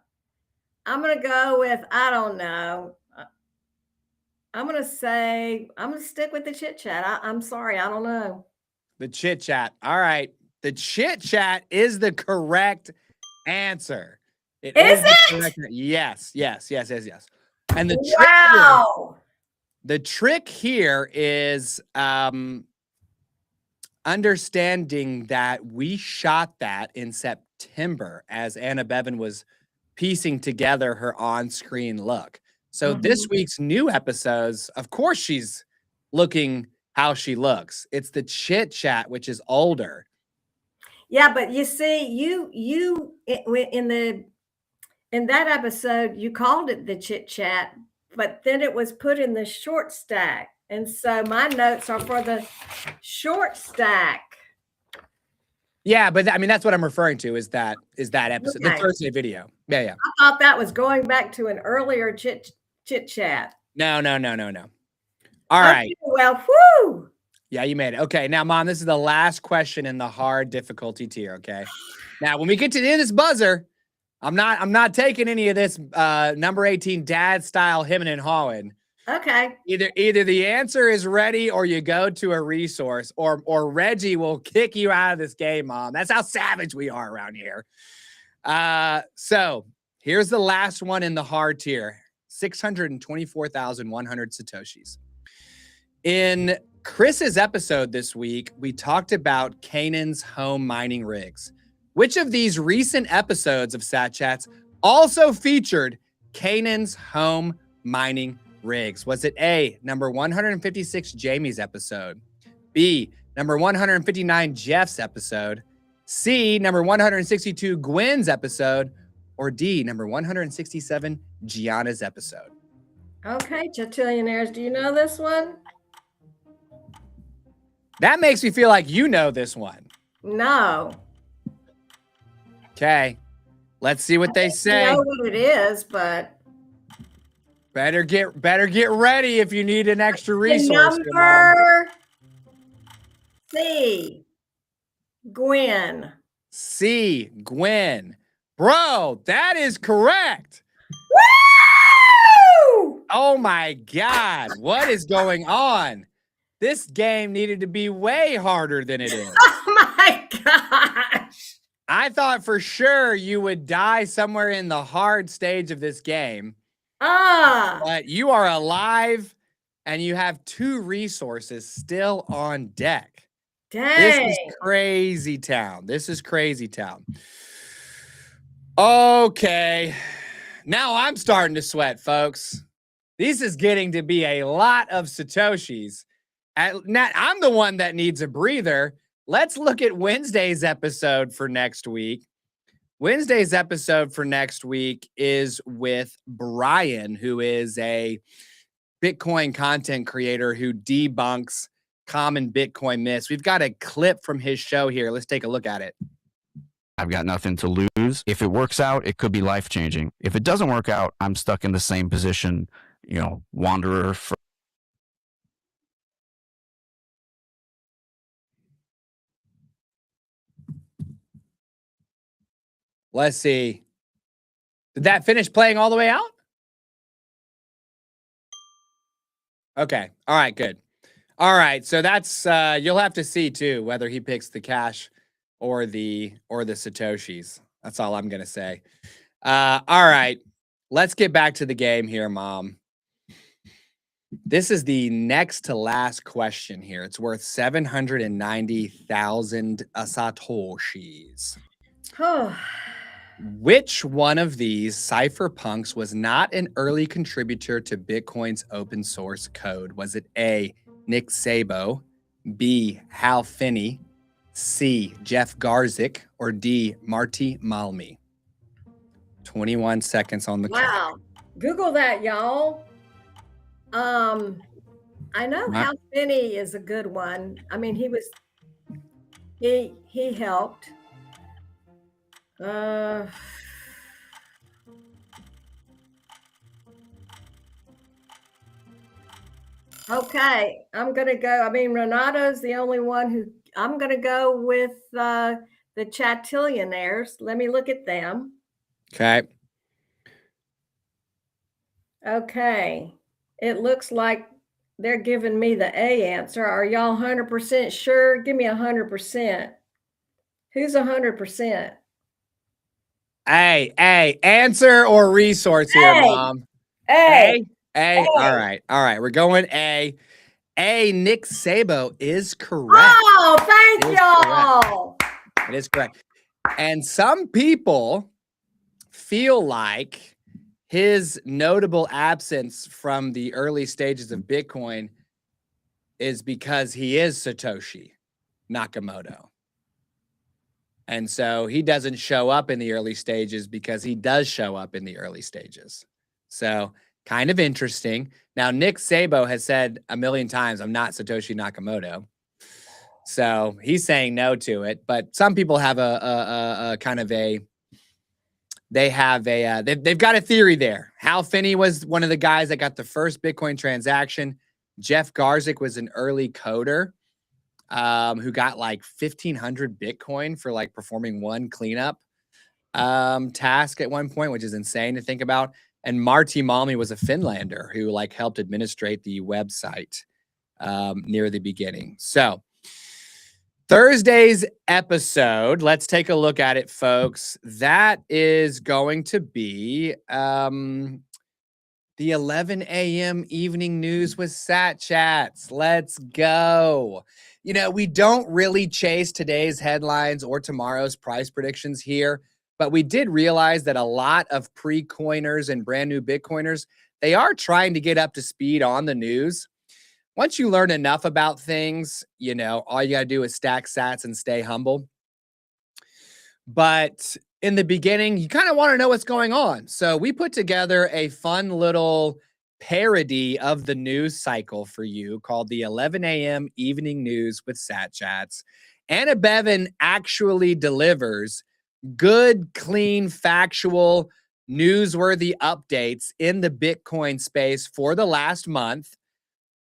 gonna go with, I don't know. I'm gonna stick with the chit chat. I'm sorry, I don't know. The chit chat. All right. The chit chat is the correct answer. Is it? Yes. And the wow. The trick here is understanding that we shot that in September as Anna Bevan was piecing together her on-screen look. So this week's new episodes, of course, she's looking how she looks. It's the chit chat, which is older. Yeah, but you see, you in that episode, you called it the chit chat, but then it was put in the short stack. And so my notes are for the short stack. Yeah, but I mean, that's what I'm referring to is that episode, the Thursday video. Yeah. I thought that was going back to an earlier chit chat. No. All right. Well, whoo. Yeah, you made it. Okay, now, Mom, this is the last question in the hard difficulty tier, okay? Now, when we get to the end of this buzzer, I'm not taking any of this number 18 dad style hemming and hawing. Okay. Either the answer is ready or you go to a resource or Reggie will kick you out of this game, Mom. That's how savage we are around here. So here's the last one in the hard tier, 624,100 Satoshis. In Chris's episode this week, we talked about Kanan's home mining rigs. Which of these recent episodes of Sat Chats also featured Kanan's home mining rigs? Was it A, number 156, Jamie's episode? B, number 159, Jeff's episode? C, number 162, Gwen's episode? Or D, number 167, Gianna's episode? Okay, Chatillionaires, do you know this one? That makes me feel like you know this one. No. Okay, let's see what they say. I know what it is, but better get ready if you need an extra resource. Number C, Gwen. C, Gwen. Bro, that is correct. Woo! Oh my God, what is going on? This game needed to be way harder than it is. Oh my gosh. I thought for sure you would die somewhere in the hard stage of this game. But you are alive and you have 2 resources still on deck. Dang. This is crazy town. Okay. Now I'm starting to sweat, folks. This is getting to be a lot of Satoshis. I'm the one that needs a breather. Let's look at Wednesday's episode for next week. Wednesday's episode for next week is with Brian, who is a Bitcoin content creator who debunks common Bitcoin myths. We've got a clip from his show here. Let's take a look at it. I've got nothing to lose. If it works out, it could be life-changing. If it doesn't work out, I'm stuck in the same position, wanderer. Let's see. Did that finish playing all the way out? Okay. All right, good. All right. So that's you'll have to see too whether he picks the cash or the Satoshis. That's all I'm gonna say. All right. Let's get back to the game here, Mom. This is the next to last question here. It's worth 790,000 Satoshis. Which one of these cypherpunks was not an early contributor to Bitcoin's open source code? Was it A, Nick Szabo, B, Hal Finney, C, Jeff Garzik, or D, Marty Malmi? 21 seconds on the clock. Wow. Google that, y'all. I know Hal Finney is a good one. I mean, he helped. Okay, I'm gonna go. I mean, Renato's the only one who I'm gonna go with the Chatillionaires. Let me look at them. Okay. Okay. It looks like they're giving me the A answer. Are y'all 100% sure? Give me 100%. Who's 100%? Hey, answer or resource here, Mom. A. A. All right. We're going A. Nick Szabo is correct. Oh, thank y'all. It is correct. And some people feel like his notable absence from the early stages of Bitcoin is because he is Satoshi Nakamoto. And so he doesn't show up in the early stages because he does show up in the early stages. So kind of interesting. Now, Nick Szabo has said a million times, I'm not Satoshi Nakamoto. So he's saying no to it. But some people have a kind of a, they've got a theory there. Hal Finney was one of the guys that got the first Bitcoin transaction. Jeff Garzik was an early coder who got like 1,500 Bitcoin for like performing one cleanup task at one point, which is insane to think about. And Marty Malmi was a Finlander who like helped administrate the website near the beginning. So Thursday's episode, let's take a look at it, folks. That is going to be the 11 a.m. evening news with Sat Chats. Let's go. You know, we don't really chase today's headlines or tomorrow's price predictions here, but we did realize that a lot of pre-coiners and brand new Bitcoiners, they are trying to get up to speed on the news. Once you learn enough about things, you know, all you got to do is stack sats and stay humble. But in the beginning, you kind of want to know what's going on. So we put together a fun little parody of the news cycle for you called the 11 a.m. evening news with Sat Chats. Anna Bevan actually delivers good, clean, factual, newsworthy updates in the Bitcoin space for the last month.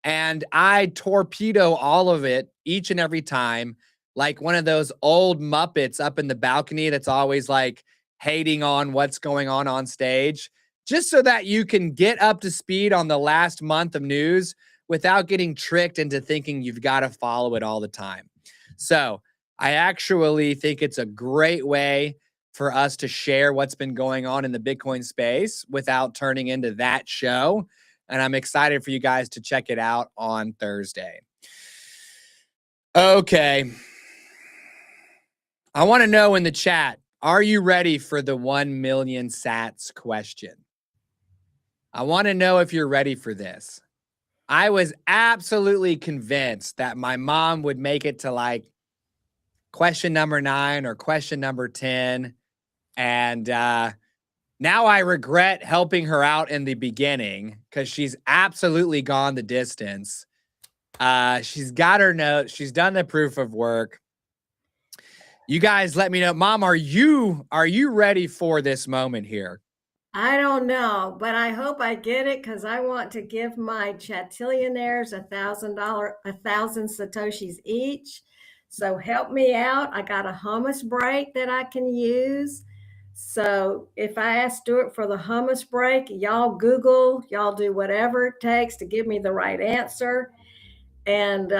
And I torpedo all of it each and every time, like one of those old Muppets up in the balcony that's always like hating on what's going on stage, just so that you can get up to speed on the last month of news without getting tricked into thinking you've got to follow it all the time. So I actually think it's a great way for us to share what's been going on in the Bitcoin space without turning into that show. And I'm excited for you guys to check it out on Thursday. Okay. I want to know in the chat, are you ready for the 1 million sats question? I want to know if you're ready for this. I was absolutely convinced that my mom would make it to like question number 9 or question number 10. And now I regret helping her out in the beginning because she's absolutely gone the distance. She's got her notes. She's done the proof of work. You guys let me know. Mom, are you ready for this moment here? I don't know, but I hope I get it because I want to give my chatillionaires $1,000, 1,000 Satoshis each. So help me out. I got a hummus break that I can use. So if I ask Stuart for the hummus break, y'all Google, y'all do whatever it takes to give me the right answer and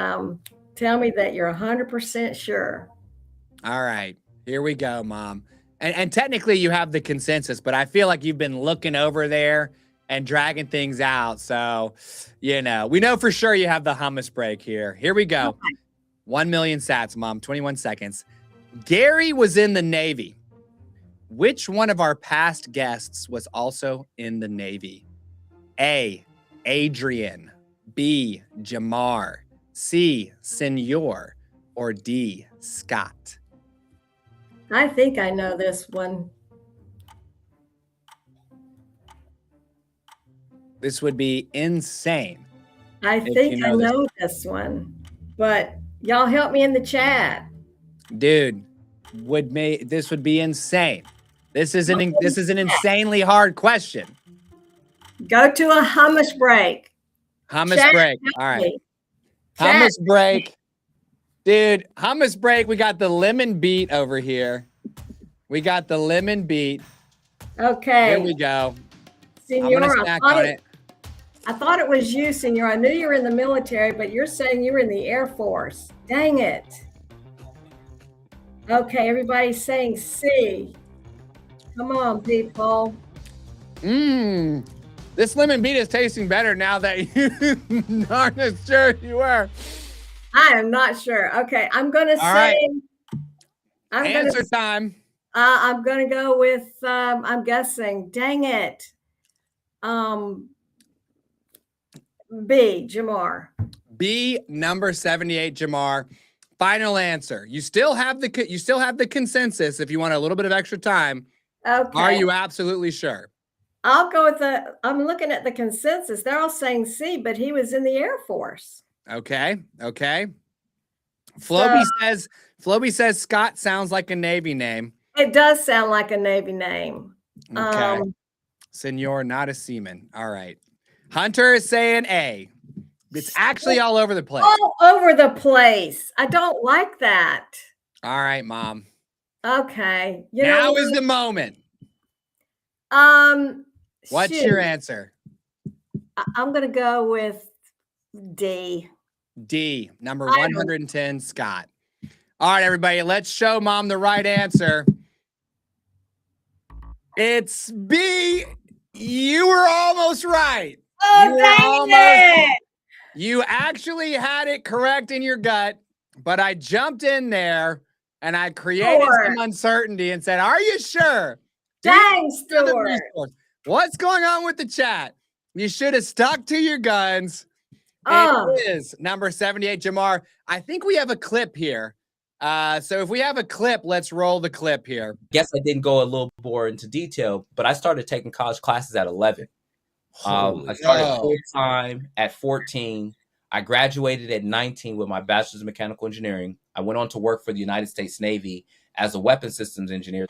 tell me that you're 100% sure. All right, here we go, Mom. And technically you have the consensus, but I feel like you've been looking over there and dragging things out. So, you know, we know for sure you have the hummus break here. Here we go. Okay. 1 million sats, Mom, 21 seconds. Gary was in the Navy. Which one of our past guests was also in the Navy? A, Adrian, B, Jamar, C, Senor, or D, Scott? I think I know this one. This would be insane. I think I know this one, but y'all help me in the chat. Dude, this would be insane. This is an insanely hard question. Go to a hummus break. Hummus break. All right. Hummus break. Dude, hummus break. We got the lemon beat over here. We got the lemon beat. Okay. Here we go. Senor, I'm gonna snack on it. I thought it was you, Senor. I knew you were in the military, but you're saying you were in the Air Force. Dang it. Okay, everybody's saying C. Come on, people. This lemon bean is tasting better now that you aren't as sure you were. I am not sure. Okay, I'm going to say. Right. Answer time. I'm going to go with. I'm guessing. Dang it. B, Jamar. B, number 78, Jamar. Final answer. You still have the consensus if you want a little bit of extra time. Okay. Are you absolutely sure? I'll go with I'm looking at the consensus. They're all saying C, but he was in the Air Force. Okay. Floby says Scott sounds like a Navy name. It does sound like a Navy name. Okay. Senor, not a seaman. All right. Hunter is saying A. It's actually all over the place. All over the place. I don't like that. All right, Mom. Okay. Now is the moment. What's your answer? I'm going to go with D. D, number 110, Scott. All right, everybody, let's show Mom the right answer. It's B. You were almost right. Oh, dang it. You actually had it correct in your gut, but I jumped in there and I created some uncertainty and said, are you sure? Dang, Stuart. What's going on with the chat? You should have stuck to your guns. It is number 78, Jamar. I think we have a clip here. So if we have a clip, let's roll the clip here. Guess I didn't go a little more into detail, but I started taking college classes at 11. I started full time at 14. I graduated at 19 with my bachelor's in mechanical engineering. I went on to work for the United States Navy as a weapons systems engineer.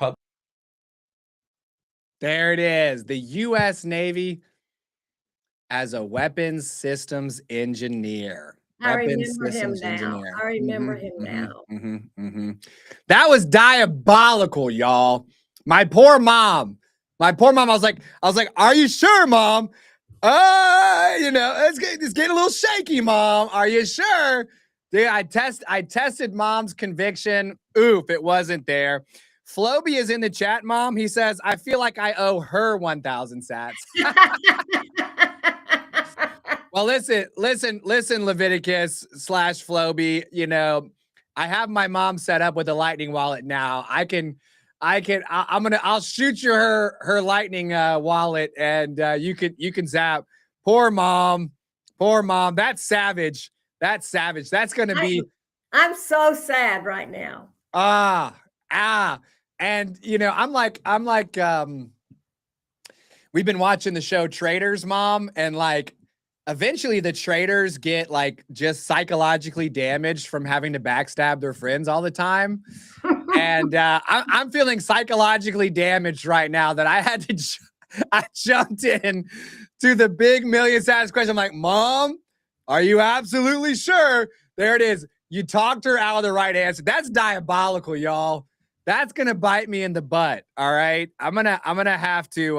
There it is. The U.S. Navy as a weapons systems engineer. I remember him now. That was diabolical, y'all. My poor mom. I was like, are you sure, Mom? It's getting a little shaky, Mom. Are you sure? Dude, I tested Mom's conviction. Oof, it wasn't there. Floby is in the chat, Mom. He says, I feel like I owe her 1,000 sats. Well, listen, Leviticus / Floby, I have my mom set up with a Lightning wallet now. I'll shoot you her Lightning wallet and you can zap. Poor mom. That's savage. That's going to be. I'm so sad right now. And I'm like, we've been watching the show Traitors, Mom, and like, eventually the traitors get like just psychologically damaged from having to backstab their friends all the time. And I'm feeling psychologically damaged right now that I jumped in to the big million sats question. I'm like, Mom, are you absolutely sure? There it is. You talked her out of the right answer. That's diabolical, y'all. That's going to bite me in the butt. All right. I'm going to have to,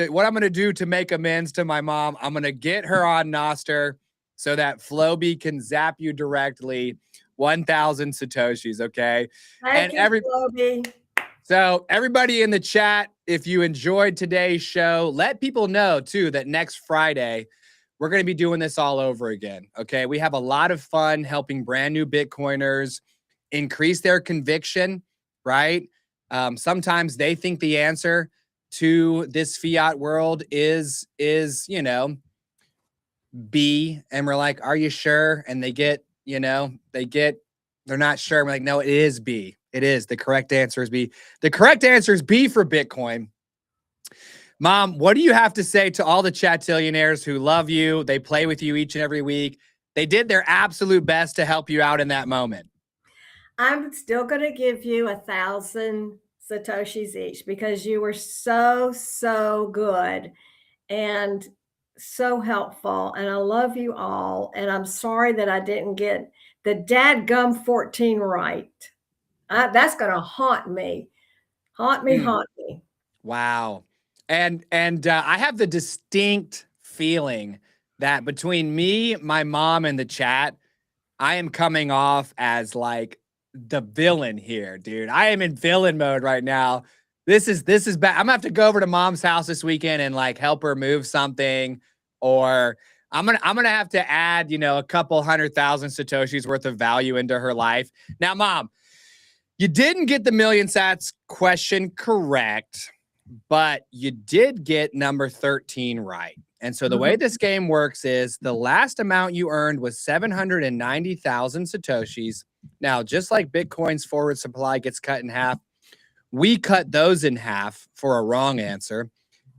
what I'm going to do to make amends to my mom, I'm going to get her on Noster so that Floby can zap you directly 1,000 Satoshis. Okay. Thank you, Floby. So everybody in the chat, if you enjoyed today's show, let people know too, that next Friday, we're going to be doing this all over again. Okay. We have a lot of fun helping brand new Bitcoiners increase their conviction, right? Sometimes they think the answer to this fiat world is B, and we're like, are you sure? And they're not sure. We're like, no, it is B. It is. The correct answer is B. The correct answer is B for Bitcoin. Mom, what do you have to say to all the chatillionaires who love you? They play with you each and every week. They did their absolute best to help you out in that moment. I'm still going to give you 1,000 Satoshis each because you were so good and so helpful. And I love you all. And I'm sorry that I didn't get the dadgum 14 right. That's going to haunt me. Haunt me. Wow. And I have the distinct feeling that between me, my mom, and the chat, I am coming off as like the villain here, dude. I am in villain mode right now This is bad. I'm gonna have to go over to mom's house this weekend and like help her move something, or I'm gonna have to add, a couple 100,000 Satoshis worth of value into her life. Now, Mom, you didn't get the million sats question correct, but you did get number 13 right. And so the way this game works is the last amount you earned was 790,000 Satoshis. Now, just like Bitcoin's forward supply gets cut in half, we cut those in half for a wrong answer.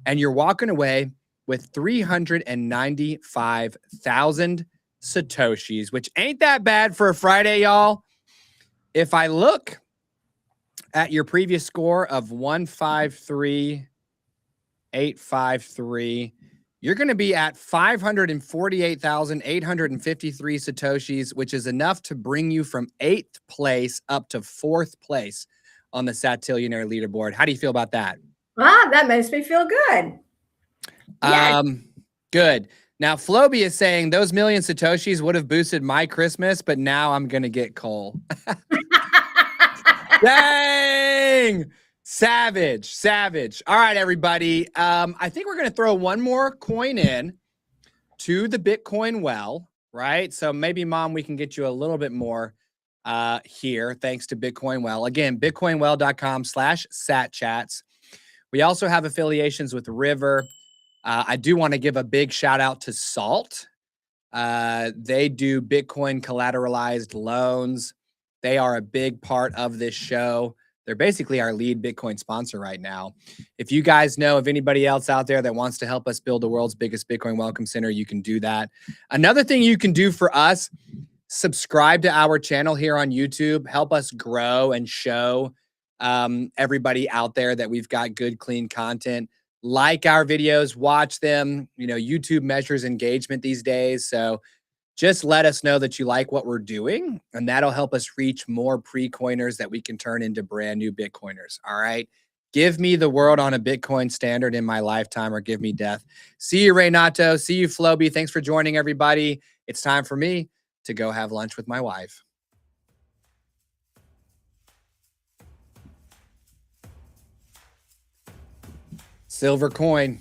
And you're walking away with 395,000 Satoshis, which ain't that bad for a Friday, y'all. If I look at your previous score of 153,853, you're going to be at 548,853 Satoshis, which is enough to bring you from 8th place up to 4th place on the Satillionaire leaderboard. How do you feel about that? That makes me feel good. Yes. Good. Now, Floby is saying those million Satoshis would have boosted my Christmas, but now I'm going to get coal. Dang! Savage. All right, everybody. I think we're going to throw one more coin in to the Bitcoin well, right? So maybe, Mom, we can get you a little bit more here, thanks to Bitcoin Well. Again, bitcoinwell.com/satchats. We also have affiliations with River. I do want to give a big shout out to Salt. They do Bitcoin collateralized loans. They are a big part of this show. They're basically our lead Bitcoin sponsor right now. If you guys know of anybody else out there that wants to help us build the world's biggest Bitcoin Welcome Center, you can do that. Another thing you can do for us, subscribe to our channel here on YouTube. Help us grow and show everybody out there that we've got good, clean content. Like our videos, watch them. YouTube measures engagement these days. So just let us know that you like what we're doing, and that'll help us reach more pre-coiners that we can turn into brand new Bitcoiners. All right. Give me the world on a Bitcoin standard in my lifetime, or give me death. See you, Renato. See you, Floby. Thanks for joining, everybody. It's time for me to go have lunch with my wife. Silver coin.